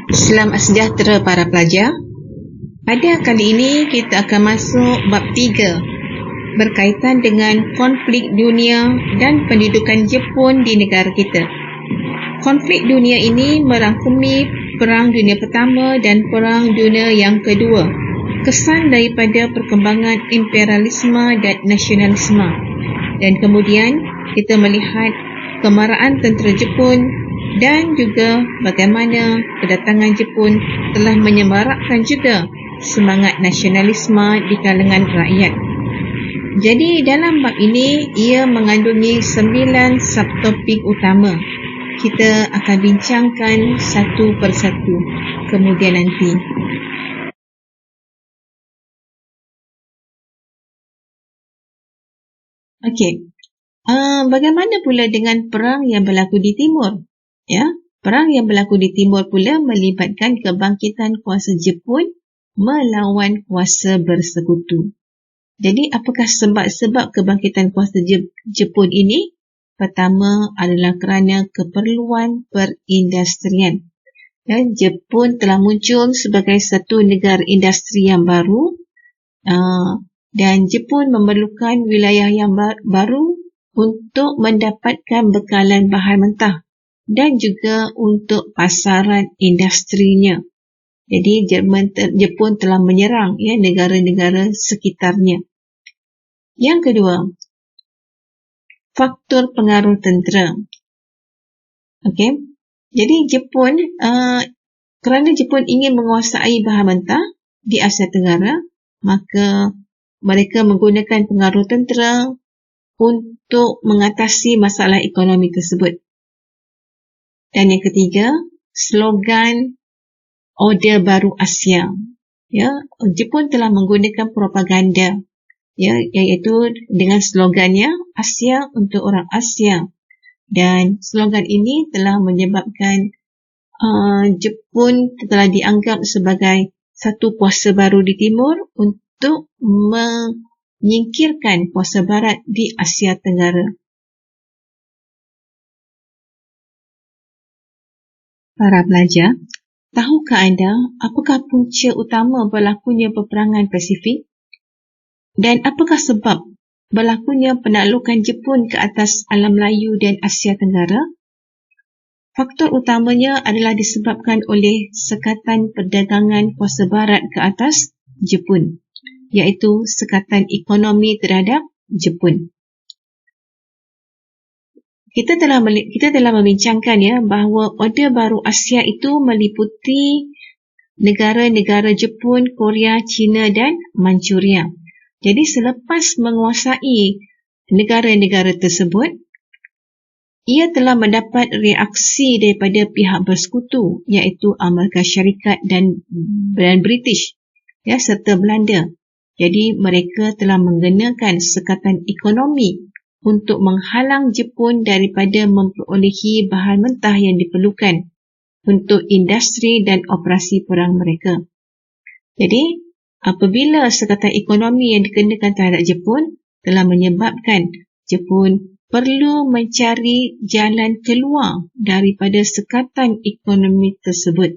Selamat sejahtera para pelajar. Pada kali ini kita akan masuk bab 3 berkaitan dengan konflik dunia dan pendudukan Jepun di negara kita. Konflik dunia ini merangkumi Perang Dunia Pertama dan Perang Dunia yang Kedua, kesan daripada perkembangan imperialisme dan nasionalisme, dan kemudian kita melihat kemarahan tentera Jepun dan juga bagaimana kedatangan Jepun telah menyemarakkan juga semangat nasionalisme di kalangan rakyat. Jadi dalam bab ini ia mengandungi 9 subtopik utama. Kita akan bincangkan satu persatu kemudian nanti. Okey. Bagaimana pula dengan perang yang berlaku di timur? Ya, perang yang berlaku di timur pula melibatkan kebangkitan kuasa Jepun melawan kuasa bersekutu. Jadi apakah sebab-sebab kebangkitan kuasa Jepun ini? Pertama adalah kerana keperluan perindustrian. Dan Jepun telah muncul sebagai satu negara industri yang baru, dan Jepun memerlukan wilayah yang baru untuk mendapatkan bekalan bahan mentah dan juga untuk pasaran industrinya. Jadi Jepun telah menyerang negara-negara sekitarnya. Yang kedua, faktor pengaruh tentera. Okey. Jadi Jepun, kerana Jepun ingin menguasai bahan mentah di Asia Tenggara, maka mereka menggunakan pengaruh tentera untuk mengatasi masalah ekonomi tersebut. Dan yang ketiga, slogan Order Baru Asia. Ya, Jepun telah menggunakan propaganda, iaitu dengan slogannya Asia untuk orang Asia. Dan slogan ini telah menyebabkan Jepun telah dianggap sebagai satu kuasa baru di timur untuk menyingkirkan kuasa barat di Asia Tenggara. Para pelajar, tahukah anda apakah punca utama berlakunya peperangan Pasifik? Dan apakah sebab berlakunya penaklukan Jepun ke atas alam Melayu dan Asia Tenggara? Faktor utamanya adalah disebabkan oleh sekatan perdagangan kuasa barat ke atas Jepun, iaitu sekatan ekonomi terhadap Jepun. Kita telah membincangkan bahawa Order Baru Asia itu meliputi negara-negara Jepun, Korea, China dan Manchuria. Jadi selepas menguasai negara-negara tersebut, ia telah mendapat reaksi daripada pihak bersekutu, iaitu Amerika Syarikat dan British, serta Belanda. Jadi mereka telah menggunakan sekatan ekonomi untuk menghalang Jepun daripada memperolehi bahan mentah yang diperlukan untuk industri dan operasi perang mereka. Jadi, apabila sekatan ekonomi yang dikenakan terhadap Jepun telah menyebabkan Jepun perlu mencari jalan keluar daripada sekatan ekonomi tersebut.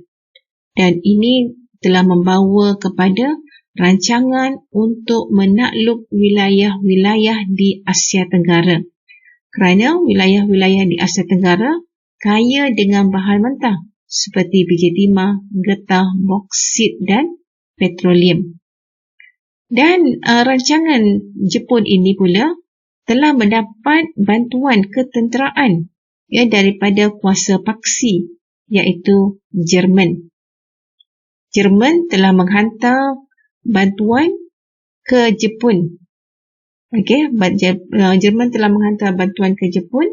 Dan ini telah membawa kepada rancangan untuk menakluk wilayah-wilayah di Asia Tenggara. Kerana wilayah-wilayah di Asia Tenggara kaya dengan bahan mentah seperti biji timah, getah, boksit dan petroleum. Dan rancangan Jepun ini pula telah mendapat bantuan ketenteraan daripada kuasa paksi, iaitu Jerman. Jerman telah menghantar bantuan ke Jepun. Jerman telah menghantar bantuan ke Jepun,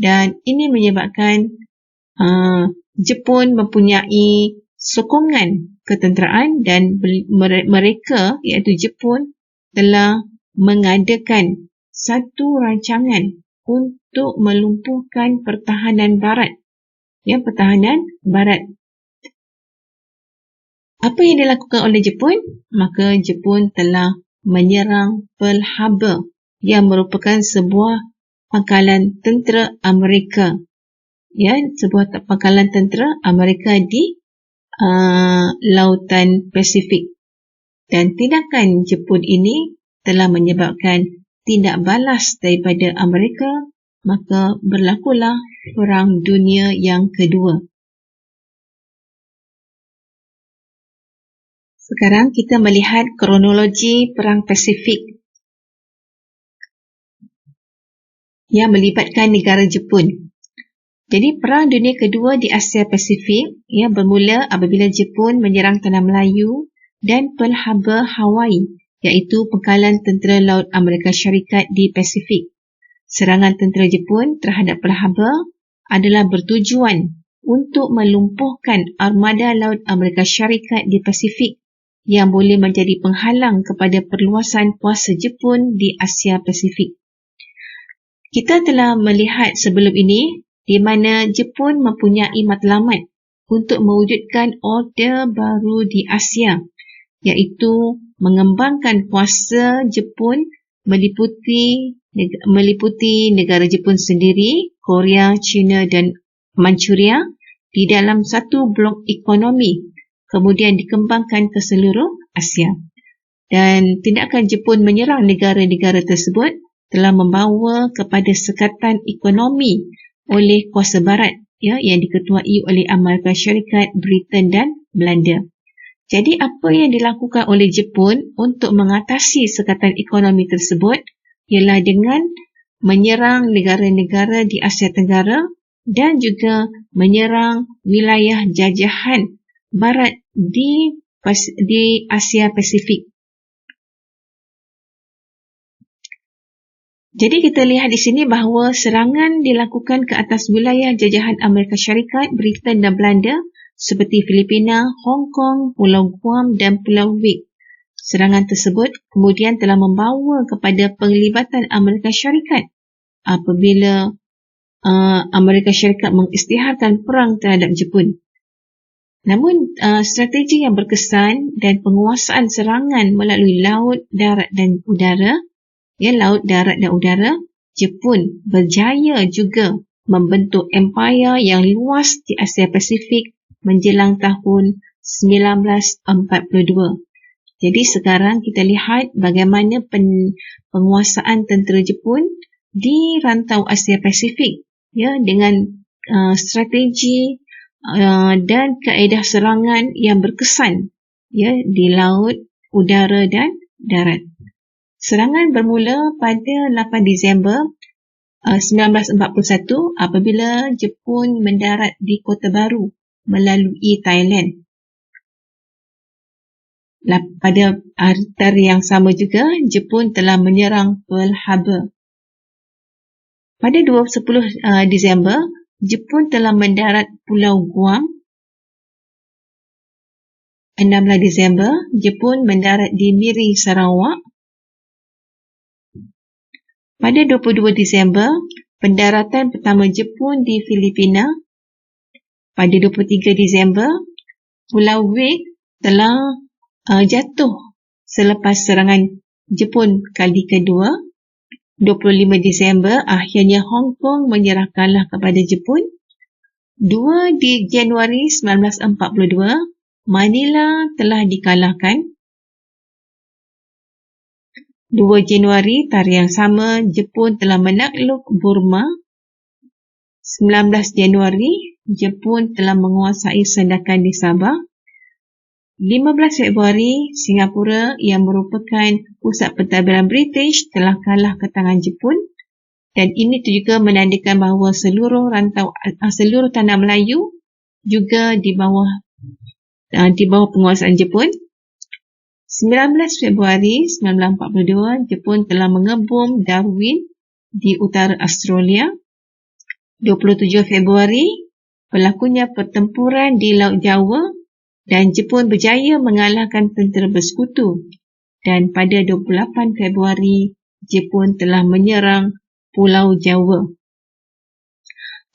dan ini menyebabkan Jepun mempunyai sokongan ketenteraan, dan mereka iaitu Jepun telah mengadakan satu rancangan untuk melumpuhkan pertahanan barat. Pertahanan barat. Apa yang dilakukan oleh Jepun? Maka Jepun telah menyerang Pearl Harbor yang merupakan sebuah pangkalan tentera Amerika. ya, sebuah pangkalan tentera Amerika di Lautan Pasifik. Dan tindakan Jepun ini telah menyebabkan tindak balas daripada Amerika, maka berlakulah Perang Dunia yang Kedua. Sekarang kita melihat kronologi Perang Pasifik yang melibatkan negara Jepun. Jadi Perang Dunia Kedua di Asia Pasifik bermula apabila Jepun menyerang Tanah Melayu dan Pearl Harbor, Hawaii, iaitu pangkalan tentera laut Amerika Syarikat di Pasifik. Serangan tentera Jepun terhadap Pearl Harbor adalah bertujuan untuk melumpuhkan armada laut Amerika Syarikat di Pasifik yang boleh menjadi penghalang kepada perluasan kuasa Jepun di Asia Pasifik. Kita telah melihat sebelum ini di mana Jepun mempunyai matlamat untuk mewujudkan order baru di Asia, iaitu mengembangkan kuasa Jepun meliputi negara Jepun sendiri, Korea, China dan Manchuria di dalam satu blok ekonomi, kemudian dikembangkan ke seluruh Asia. Dan tindakan Jepun menyerang negara-negara tersebut telah membawa kepada sekatan ekonomi oleh kuasa barat yang diketuai oleh Amerika Syarikat, Britain dan Belanda. Jadi apa yang dilakukan oleh Jepun untuk mengatasi sekatan ekonomi tersebut ialah dengan menyerang negara-negara di Asia Tenggara dan juga menyerang wilayah jajahan barat di Asia Pasifik. Jadi kita lihat di sini bahawa serangan dilakukan ke atas wilayah jajahan Amerika Syarikat, Britain dan Belanda seperti Filipina, Hong Kong, Pulau Guam dan Pulau Wake. Serangan tersebut kemudian telah membawa kepada penglibatan Amerika Syarikat apabila Amerika Syarikat mengisytiharkan perang terhadap Jepun. Namun strategi yang berkesan dan penguasaan serangan melalui laut, darat dan udara, laut, darat dan udara, Jepun berjaya juga membentuk empayar yang luas di Asia Pasifik menjelang tahun 1942. Jadi sekarang kita lihat bagaimana penguasaan tentera Jepun di rantau Asia Pasifik dengan strategi dan kaedah serangan yang berkesan di laut, udara dan darat. Serangan bermula pada 8 Disember 1941 apabila Jepun mendarat di Kota Baru melalui Thailand. Pada hari yang sama juga, Jepun telah menyerang Pearl Harbor. Pada 10 Disember, Jepun telah mendarat Pulau Guam. 16 Disember, Jepun mendarat di Miri, Sarawak. Pada 22 Disember, pendaratan pertama Jepun di Filipina. Pada 23 Disember, Pulau Wake telah jatuh selepas serangan Jepun kali kedua. 25 Disember, akhirnya Hong Kong menyerah kalah kepada Jepun. 2 Januari 1942, Manila telah dikalahkan. 2 Januari tarikh yang sama, Jepun telah menakluk Burma. 19 Januari, Jepun telah menguasai Sandakan di Sabah. 15 Februari, Singapura yang merupakan pusat pentadbiran British telah kalah ke tangan Jepun. Dan ini juga menandakan bahawa seluruh tanah Melayu juga di bawah penguasaan Jepun. 19 Februari 1942, Jepun telah mengebom Darwin di utara Australia. 27 Februari, berlakunya pertempuran di Laut Jawa dan Jepun berjaya mengalahkan tentera bersekutu. Dan pada 28 Februari, Jepun telah menyerang Pulau Jawa.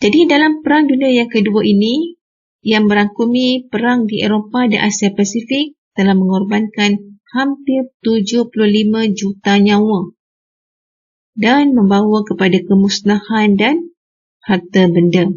Jadi dalam Perang Dunia yang Kedua ini, yang merangkumi perang di Eropah dan Asia Pasifik, telah mengorbankan hampir 75 juta nyawa dan membawa kepada kemusnahan dan harta benda.